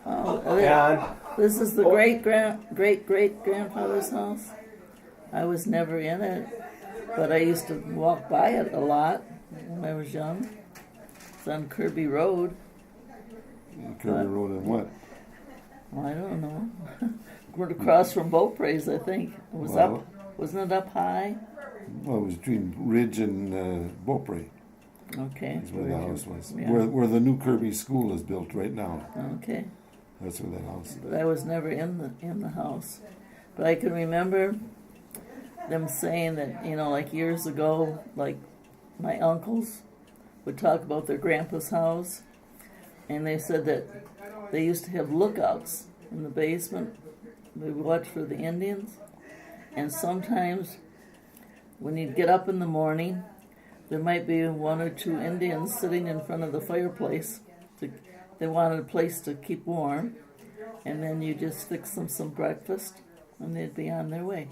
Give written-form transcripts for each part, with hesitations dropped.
And This is the great-great-grandfather's house. I was never in it, but I used to walk by it a lot when I was young. It's on Kerby Road. Kerby Road and what? Well, I don't know. We're across from Beaupre's, I think. It was up. Wasn't it up high? Well, it was between Ridge and Beaupre. Okay. That's where the house was. Yeah. Where the new Kerby school is built right now. Okay. That's where that house is. But I was never in the house. But I can remember them saying that, like years ago, like my uncles would talk about their grandpa's house, and they said that they used to have lookouts in the basement. They would watch for the Indians, and sometimes when you'd get up in the morning, there might be one or two Indians sitting in front of the fireplace. They wanted a place to keep warm, and then you just fix them some breakfast, and they'd be on their way.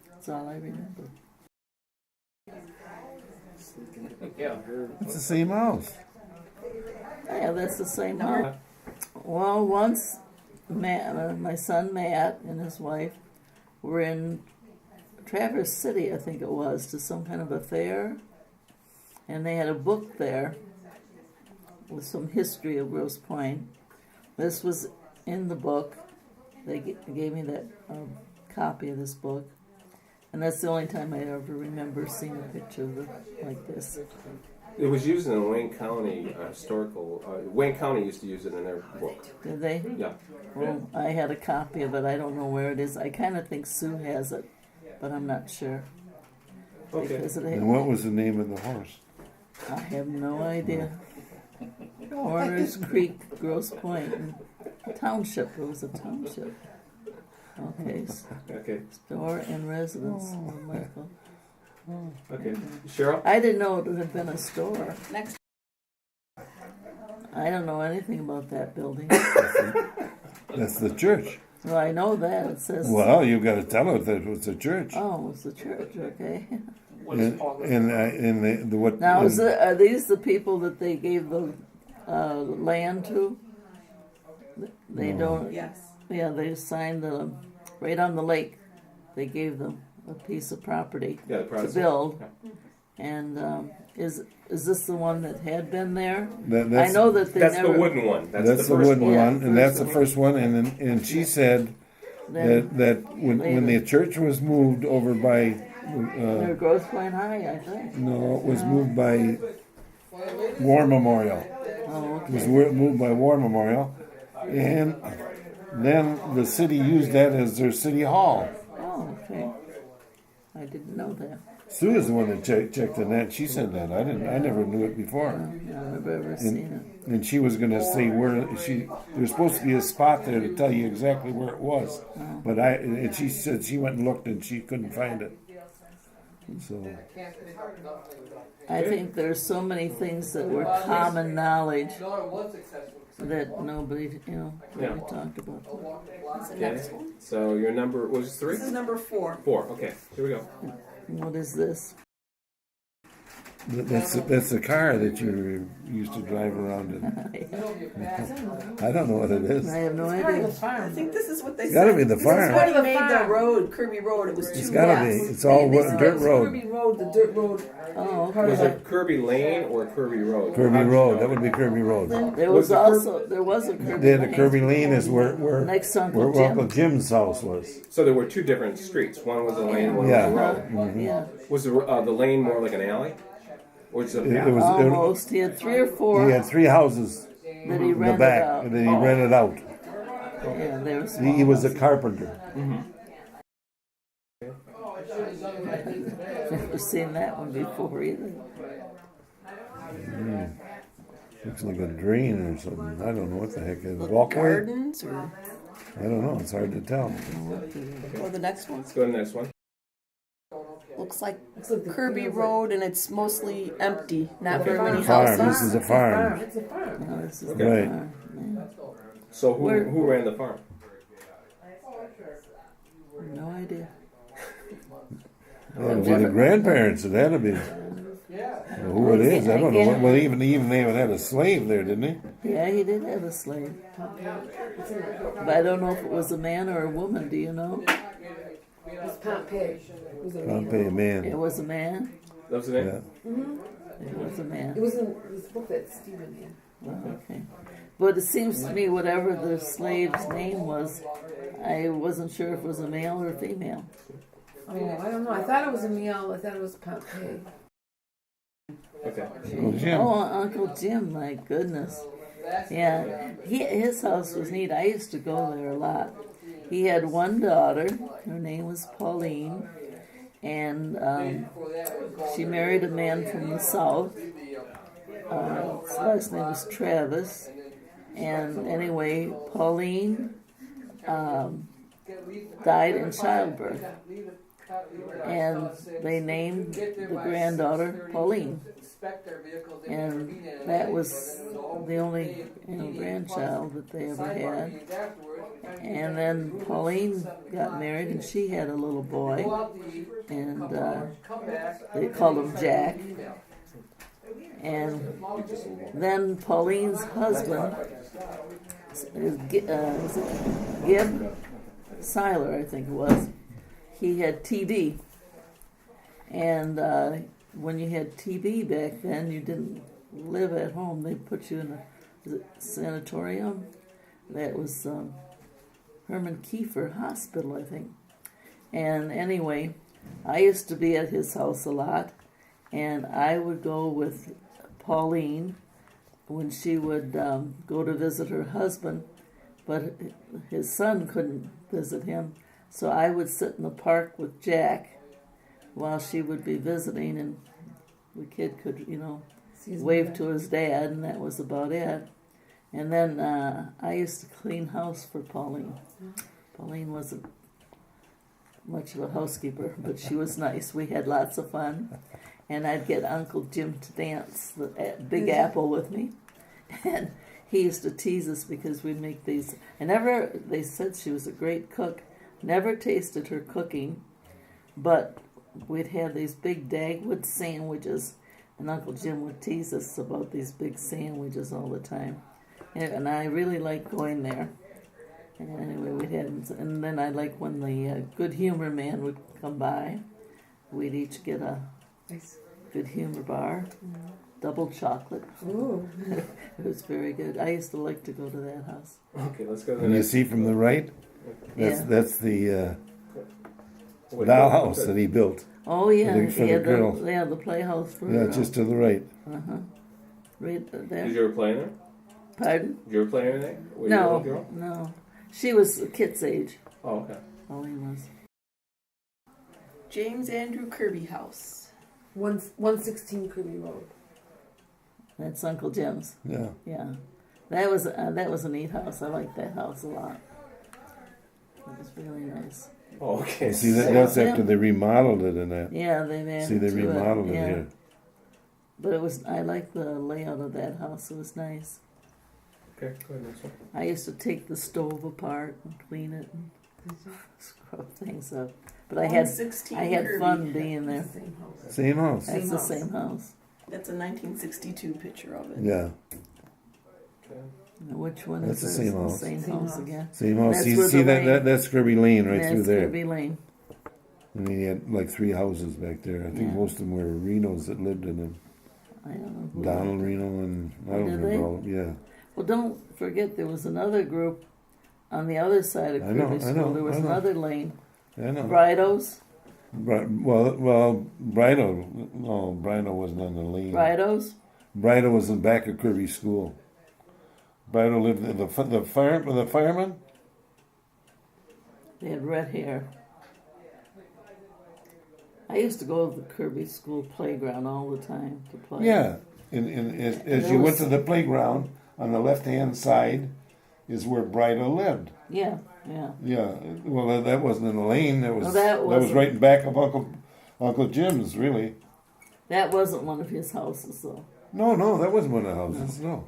That's all I remember. It's the same house. Yeah, that's the same house. Well, once my son Matt and his wife were in Traverse City, I think it was, to some kind of a fair, and they had a book there with some history of Grosse Pointe. This was in the book. They gave me that copy of this book, and that's the only time I ever remember seeing a picture of it like this. it was used in the Wayne County historical. Wayne County used to use it in their book. Did they? Yeah. Well, I had a copy of it. I don't know where it is. I kind of think Sue has it, but I'm not sure. Okay. And what was the name of the horse? I have no idea. Warner's Creek, Grosse Pointe, township. It was a township. Okay. Okay. Store and residence of Michael. Okay. Cheryl? I didn't know it would have been a store. Next. I don't know anything about that building. That's the church. Well, I know that. It says... Well, you've got to tell her that it was a church. Oh, it was the church, okay. And the what? Now, are these the people that they gave the land to? They don't... Yes. Yeah, they signed right on the lake. They gave them a piece of property to build. Yeah. And is this the one that had been there? That's, I know that they That's never... the wooden one. That's the first wooden Yeah, one, and that's the one. first one. And she said that when the church was moved over by Near Grosse Pointe High, I think. no, it was moved by War Memorial. Oh, It was okay. moved by War Memorial, and then the city used that as their city hall. Oh, okay. I didn't know that. Sue is the one that checked on that. She said that. I never knew it before. I've never ever seen it. And she was going to say where there's supposed to be a spot there to tell you exactly where it was. But she said she went and looked and she couldn't find it. So I think there's so many things that were common knowledge that nobody, really talked about. What's the Okay. next one? So your number was 3? This is number 4. 4. Okay. Here we go. What is this? that's the car that you used to drive around in. I don't know what it is. I have no idea. I think this is what they It's said. got to be the This is farm. when he made the road, Kerby Road. It was It's two got to be. lots. It's all They said dirt it was road. Kerby Road, the dirt road. Oh, Part Was of it Kerby Lane or Kerby Road? Kirby Road. That would be Kirby Road. there Was was a Kerby Then the Lane. Kirby Lane is where Next to Uncle where Jim. Uncle Jim's house was. So there were 2 different streets. One was a lane, one Yeah. was a road. Yeah, Was the lane more like an alley? Or was it a It path? was. almost. He had 3 or 4 He had 3 houses that he in the rented back, out. and then he rented out. Yeah, they were small. He was a carpenter. Never seen that one before either. Looks like a drain or something. I don't know what the heck it is. Walkway? Gardens or I don't know. It's hard to tell. or the next one. Let's go to the next one. Looks like Kerby Road, and it's mostly empty. Not very many Farm. houses. This is a farm. No, this is Okay. Right. So who ran the farm? No idea. Well, it'd be the grandparents. It had to be. Well, who it is, I don't know. Well, even they even had a slave there, didn't they? Yeah, he did have a slave. But I don't know if it was a man or a woman. Do you know? It was Pompey. Pompey, a man. It was a man. That was the name? Yeah. It was a man. It was in this book that Stephen had. Oh, okay. But it seems to me whatever the slave's name was, I wasn't sure if it was a male or a female. Oh, I don't know. I thought it was a male. I thought it was Pompey. Okay. Uncle Jim. Oh, Uncle Jim, my goodness. Yeah, his house was neat. I used to go there a lot. He had one daughter. Her name was Pauline. And she married a man from the south. His last name was Travis. And anyway, Pauline died in childbirth. And they named the granddaughter Pauline. And that was the only grandchild that they ever had. And then Pauline got married and she had a little boy. And they called him Jack. And then Pauline's husband is Gib Seiler, I think it was. He had TB. And when you had TB back then, you didn't live at home. They put you in a sanatorium. That was Herman Kiefer Hospital, I think. And anyway, I used to be at his house a lot, and I would go with Pauline when she would go to visit her husband, but his son couldn't visit him. So I would sit in the park with Jack while she would be visiting, and the kid could, wave to his dad, and that was about it. And then I used to clean house for Pauline. Pauline wasn't much of a housekeeper, but she was nice. We had lots of fun. And I'd get Uncle Jim to dance the Big Apple with me. And he used to tease us because we'd make these. They said she was a great cook. Never tasted her cooking, but we'd have these big Dagwood sandwiches, and Uncle Jim would tease us about these big sandwiches all the time. And I really liked going there. And anyway, and then I liked when the Good Humor man would come by. We'd each get a Good Humor bar, double chocolate. Ooh. It was very good. I used to like to go to that house. Okay, let's go to the And you next. see from the right, that's the Wait, dollhouse that he built. Oh yeah, For the girl. the playhouse for Yeah, just to the right. right there. Did you ever play in there? Pardon? Did you ever play anything? Were you a little girl? No. She was Kit's age. Oh, okay. Pauline was. James Andrew Kerby house. 116 Kerby Road. That's Uncle Jim's. Yeah. Yeah, that was a neat house. I liked that house a lot. It was really nice. Oh, okay. See, that's after they remodeled it and that. Yeah, they added See, they to remodeled it yeah. here. But I liked the layout of that house. It was nice. Okay, go ahead, next one. I used to take the stove apart and clean it and scrub things up. But I had 116 fun Kerby. being there. Same house. Same house. That's the house. same house. That's a 1962 picture of it. Yeah. Okay. Now, which one That's is the this? same house. Same house again. Same house. That's See, where see the lane- that's Kerby Lane right That's through there. Kerby Lane. And he had like 3 houses back there. I think Yeah. most of them were Renos that lived in them. I don't know. Who Donald Reno and I don't Did remember they? all. Yeah. Well, don't forget there was another group on the other side of I know, Kirby I School. know, There was I know. another lane. I know. Bridos. Well, Brido wasn't on the lane. Bridos. Brido was in back of Kerby School. Brido lived in the fireman. They had red hair. I used to go to the Kirby School playground all the time to play. Yeah, as you went to the playground on the left-hand side is where Brido lived. Yeah. Yeah, well, that wasn't in the lane. That was No, that was wasn't. right in back of Uncle Jim's. Really? That wasn't one of his houses, though. No, that wasn't one of the houses. No.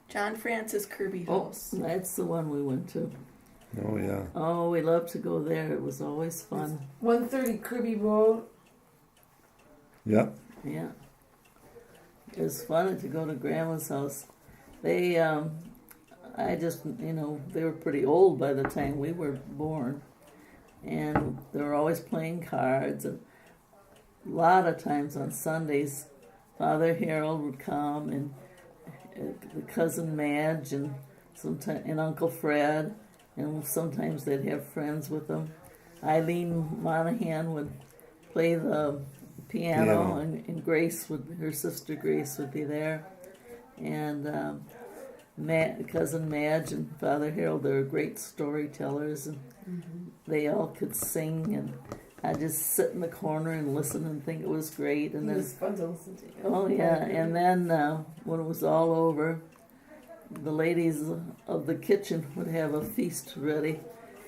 John Francis Kerby Oh, house. that's the one we went to. Oh yeah. Oh, we loved to go there. It was always fun. 130 Kerby Road. Yep. Yeah. It was fun to go to Grandma's house. They, I just, they were pretty old by the time we were born. And they were always playing cards. And a lot of times on Sundays, Father Harold would come, and the cousin Madge, and Uncle Fred, and sometimes they'd have friends with them. Eileen Monahan would play the piano. And Grace her sister Grace would be there, and cousin Madge and Father Harold, they were great storytellers, and they all could sing, and I'd just sit in the corner and listen and think it was great. And It then, was fun to listen to. oh yeah, and then when it was all over, the ladies of the kitchen would have a feast ready,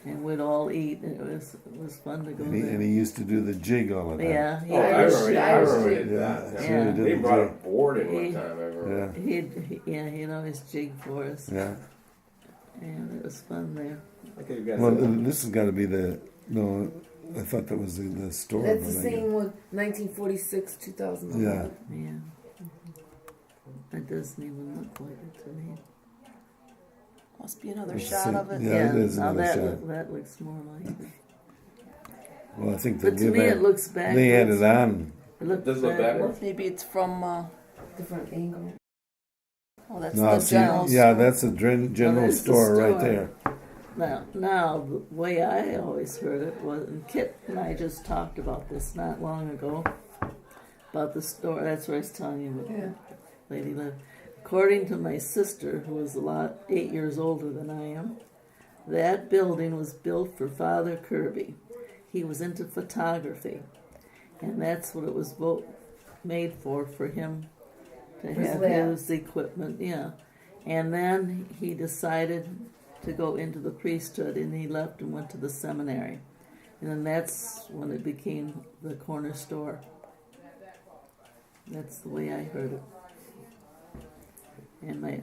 and we'd all eat, and it was fun to go And there. he used to do the jig all the time. Yeah, Oh, I remember he did Yeah, that. that's Yeah. what he did He the brought a jig. board in one time, I remember. Yeah, he'd always jig for us, yeah. and it was fun there. Okay, you guys. Well, this has got to be no. I thought that was the store. That's the but I guess- same one, 1946, 2001. Yeah. Yeah, that doesn't even look like it to me. Must be another Let's shot see. of it. Yeah, it is now another shot. that looks more like it. Well, I think they But to me, it looks backwards. They had it on. It looked Does it look backwards? Maybe it's from. Different angle. Oh, that's No, the see, general yeah, store. that's a general that's the store right store. there. Now, the way I always heard it was, and Kit and I just talked about this not long ago, about the store. That's where I was telling you what Yeah. the lady lived. According to my sister, who was 8 years older than I am, that building was built for Father Kerby. He was into photography, and that's what it was made for him to His have lab. his equipment. Yeah, and then he decided to go into the priesthood, and he left and went to the seminary, and then that's when it became the corner store. That's the way I heard it. And my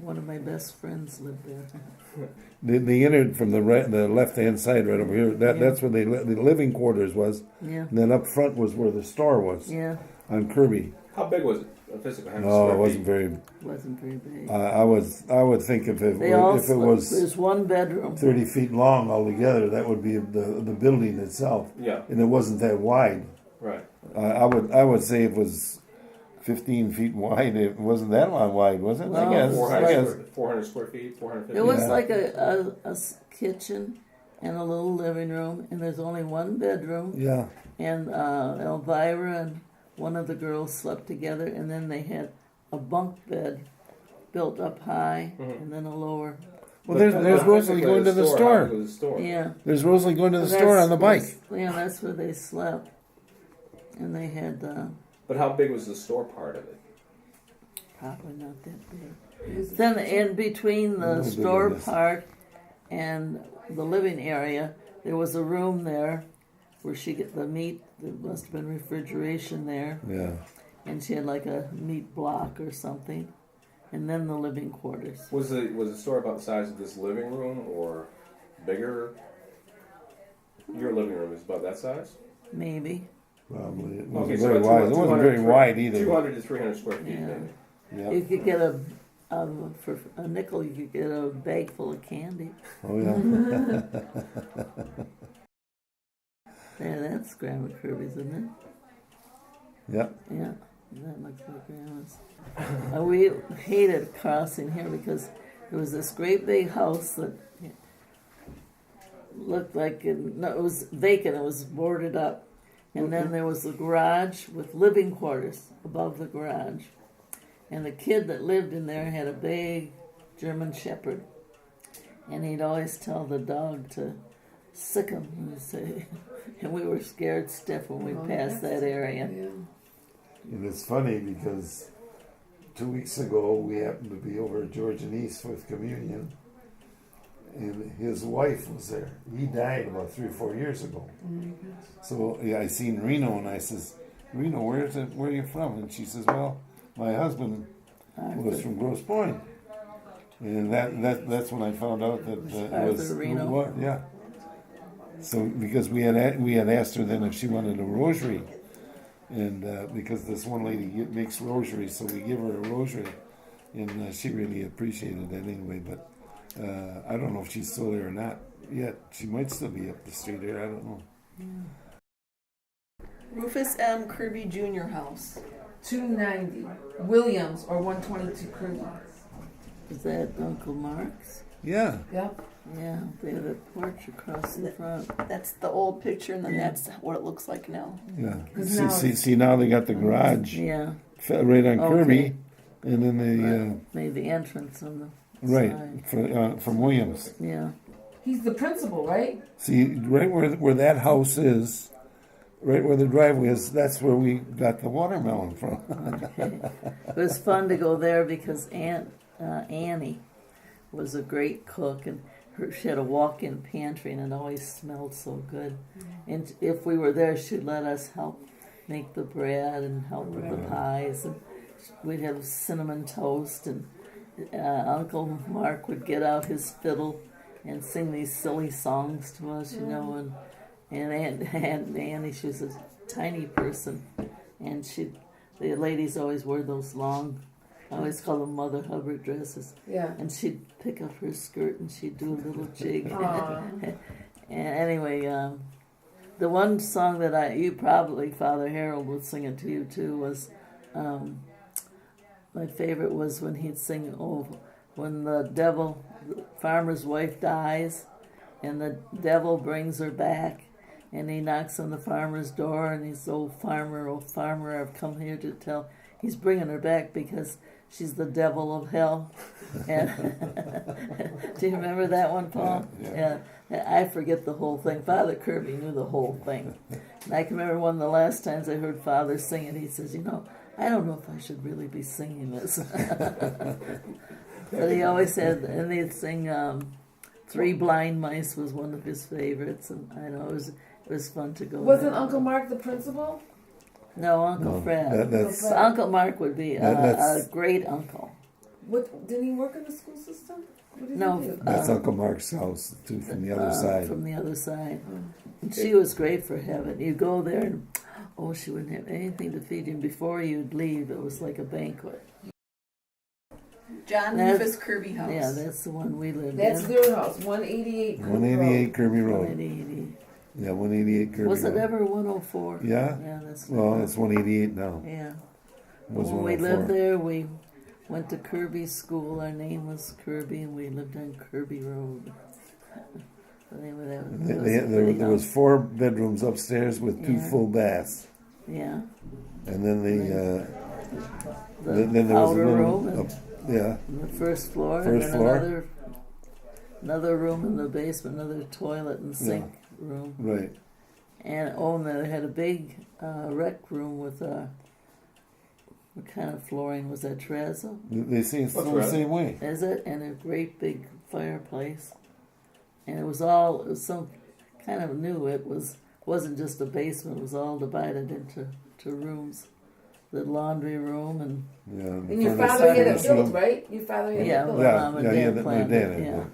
one of my best friends lived there. They entered from the left hand side right over here. That's where the living quarters was. Yeah, And then up front was where the store was yeah, on Kirby. How big was it? Physically, how many No, square it wasn't feet? very. wasn't very big. I would think if it They all if it was there's one bedroom. 30 feet long altogether, that would be the building itself, Yeah, and it wasn't that wide. right. I would say it was 15 feet wide. It wasn't that long wide, was it? Well, I guess. 400 square feet, 450. It was Yeah. like a kitchen and a little living room, and there's only one bedroom, Yeah. and Elvira and one of the girls slept together, and then they had a bunk bed built up high, and then a lower. Well, there's Rosalie going to the store. How big was the store? Yeah. There's Rosalie going to the And store on the bike. Yeah, that's where they slept, and they had But how big was the store part of it? probably not that big. Then in between the little bigger store than this. part and the living area, there was a room there where she get the meat. There must have been refrigeration there, Yeah. and she had like a meat block or something, and then the living quarters. Was the store about the size of this living room or bigger? Your living room is about that size? Maybe. Probably. It Okay, wasn't so very about wide. It wasn't very wide either. 200 to 300 square feet, Yeah. maybe. Yeah. You could get for a nickel. You could get a bag full of candy. Oh yeah. Yeah, that's Grandma Kirby's, isn't it? Yeah. Yeah, that looks like Grandma's. We hated crossing here because there was this great big house that looked like it was vacant. It was boarded up, and then there was a garage with living quarters above the garage. And the kid that lived in there had a big German Shepherd, and he'd always tell the dog to sick him and say. And we were scared stiff when we passed that area. Yeah. And it's funny because 2 weeks ago we happened to be over at George and East with communion, and his wife was there. He died about 3 or 4 years ago. So yeah, I seen Reno, and I says, "Reno, where are you from?" And she says, "Well, my husband was from Grosse Pointe." And that's when I found out that it was Arthur Reno. who it was, yeah. So because we had asked her then if she wanted a rosary, and because this one lady makes rosaries, so we give her a rosary, and she really appreciated that anyway. But I don't know if she's still there or not yet. She might still be up the street here. I don't know. Rufus M. Kerby Jr. house. 290 Williams or 122 Kerby. Is that Uncle Mark's? Yeah. Yep. Yeah, they have a porch across the front. That's the old picture, and then that's what it looks like now. Yeah. 'Cause now See, now they got the garage Yeah, right on Kerby, Okay. and then they made the entrance on the right side. from Williams. Yeah, He's the principal, right? See, right where that house is, right where the driveway is, that's where we got the watermelon from. okay. It was fun to go there because Annie was a great cook, and she had a walk-in pantry, and it always smelled so good. And if we were there, she'd let us help make the bread and help with the pies, and we'd have cinnamon toast. And Uncle Mark would get out his fiddle and sing these silly songs to us, you know. And Aunt Annie, she was a tiny person, and the ladies always wore those long, I always call them Mother Hubbard dresses. Yeah. And she'd pick up her skirt and she'd do a little jig. Aw. And anyway, the one song that you probably, Father Harold, would sing it to you too, was my favorite was when he'd sing, when the farmer's wife dies, and the devil brings her back, and he knocks on the farmer's door, and he's, oh farmer, I've come here to tell. He's bringing her back because she's the devil of hell. And do you remember that one, Paul? Yeah. I forget the whole thing. Father Kerby knew the whole thing. And I can remember one of the last times I heard Father sing it, he says, I don't know if I should really be singing this. But he always said, and they'd sing Three Blind Mice was one of his favorites, and I know it was fun to go. Wasn't there. Uncle Mark the principal? No, Uncle Fred. That's Uncle Mark would be a great uncle. What didn't he work in the school system? What did No, he do? that's Uncle Mark's house too, from the other side. From the other side. And she was great for heaven. You go there and, she wouldn't have anything to feed you. And before you'd leave, it was like a banquet. John Rufus Kerby house. Yeah, that's the one we lived That's in. their house, 188 Kerby 188 Kerby Road. 180. Yeah, 188 Kerby Was Road. it ever 104? Yeah? Yeah, that's Well, it's 188 now. yeah. It was When we 104. lived there, we went to Kerby School. Our name was Kerby, and we lived on Kerby Road. So anyway, that was There was 4 bedrooms upstairs with 2 Yeah. full baths, yeah. and then The then there was a outer little room and yeah, the first floor, First and then floor. another room in the basement, another toilet and sink room. right. And and then they had a big rec room with what kind of flooring was that? Terrazzo? They say it's What's still the that? same way. Is it? And a great big fireplace. And it was some kind of new. Wasn't just a basement. It was all divided into rooms. The laundry room and Yeah. And your furnace- father had it furnace built, room. right? Your father had Yeah, it built. my mom and yeah, dad my planned dad it, had yeah. it.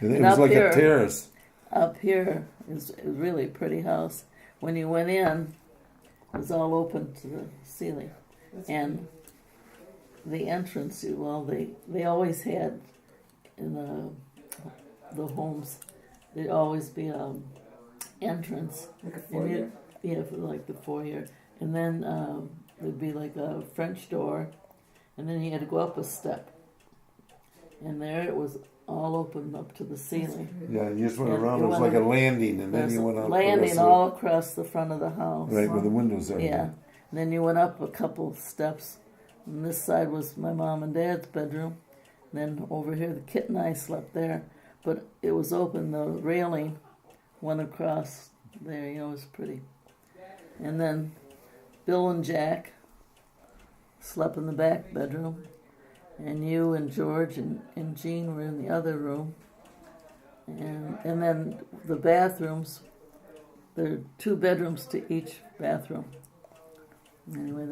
It And was up like here- a terrace. up here is really a pretty house. When you went in, it was all open to the ceiling. And the entrance, they always had in the homes, there'd always be an entrance. Like a And foyer. for like the foyer. And then there'd be like a French door, and then you had to go up a step. And there it was all open up to the ceiling. Yeah, you just went Yeah, around. you It was went like a up- landing, and then There's you went a up. landing all across the front of the house. right where the windows are. Yeah. And then you went up a couple steps. And this side was my mom and dad's bedroom. And then over here, the kid and I slept there. But it was open. The railing went across there. It was pretty. And then Bill and Jack slept in the back bedroom. And you and George and Jean were in the other room. And then the bathrooms, there are 2 bedrooms to each bathroom. Anyway,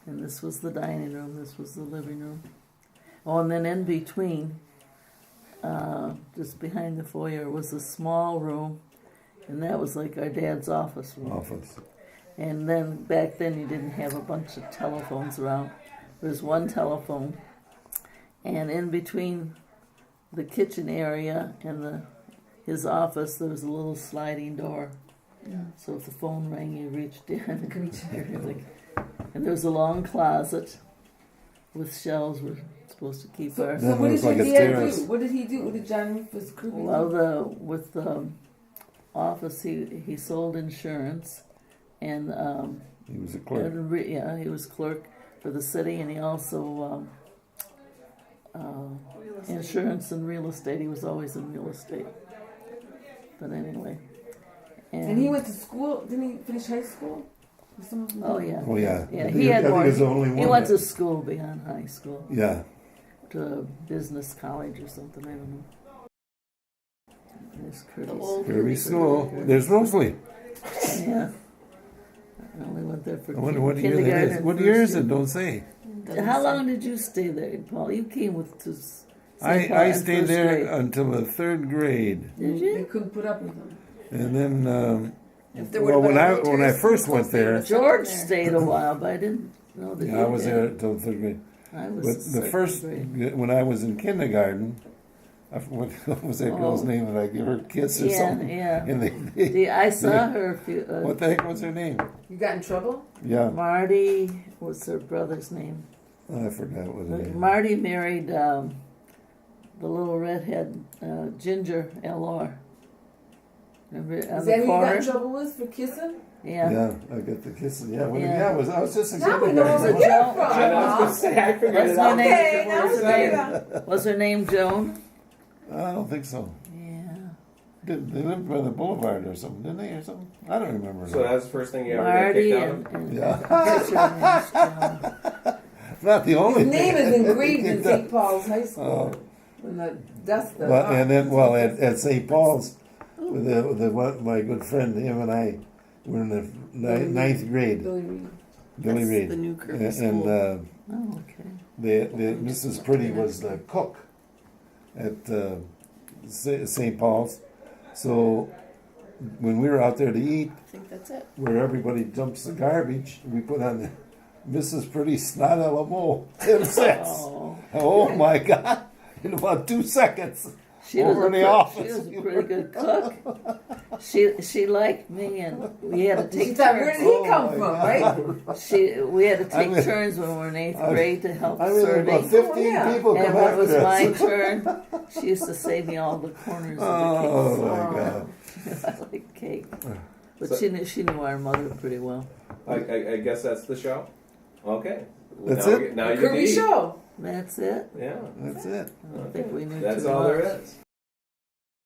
and this was the dining room, this was the living room. And then in between, just behind the foyer, was a small room, and that was like our dad's office room. And then back then you didn't have a bunch of telephones around. There was one telephone, and in between the kitchen area and his office there was a little sliding door. So if the phone rang, you reached in. And there was a long closet with shelves we're supposed to keep our. So what did Like your a dad terrace. do? What did he do? What did John Rufus Kirby do? Well, with the office, he sold insurance, and He was a clerk. he was clerk for the city, and he also insurance and real estate. He was always in real estate. But anyway, And he went to school. Didn't he finish high school? Or some of them Oh did? yeah. Oh yeah. Yeah, I he had think more. he was the only one. He went that- to school beyond high school, Yeah. to business college or something. I don't know. There's Curtis. old- Kirby School. There's Rosalie. Yeah. I only went there for I wonder what year that kindergarten is. and What first year is it? Don't say. How long did you stay there, Paul? You came with to St. Paul I in stayed first there grade. until the third grade, Did They you? couldn't put up with him. and then If there well, would've been a when I military first school, went they would've there, sent him George there. stayed a while, but I didn't know that. yeah, you I was did. there until the third grade. I was But the second first grade. when I was in kindergarten, what was that girl's Oh. name? Did I give her a kiss or Yeah, something? yeah. And I saw her. A few, what the heck was her name? You got in trouble? Yeah, Marty. What's her brother's name? I forgot what her name. Marty married the little redhead Ginger L.R. Remember on Is the that who you got corner? in trouble with for kissing? Yeah. Yeah, I got the kisses. Yeah, well, Yeah. yeah, I was just in Now we know where kindergarten. we get it from. I was gonna say, I figured What's it her out. name? Okay, now What's we her figure name? it out. Was her name Joan? I don't think so. Yeah. They lived by the boulevard or something, didn't they, or something? I don't remember. So that was the first thing you ever got Marty kicked out and, of? and Yeah. what's her name's Joan? Not the only His name thing. is engraved in St. Paul's High School. When the dust. Well, and then, well, at St. Paul's, with my good friend, him and I were in the ninth grade. Billy Reed. Billy That's Reed. the new Kerby And school. Oh, okay. the Mrs. Pretty was the cook at St. Paul's. So when we were out there to eat, I think that's it. where everybody dumps the garbage, we put on the Mrs. Pretty snot a la mole. 10 cents. Oh, Oh my God! In about 2 seconds. she was Over in the she office. was a pretty good cook. She liked me, and we had to She take thought, where did turns. he come my from, God. right? We had to take mean- turns when we were in eighth I- grade to help I mean, about serving. 15 yeah. people And come when it was after my us. turn, she used to save me all the corners Oh of my God! the cake. I like cake, but So- she knew our mother pretty well. I guess that's the show. Okay. That's now it? Now you Kirby need. Show. That's it. Yeah. That's it. I don't think we knew That's too all much. there is.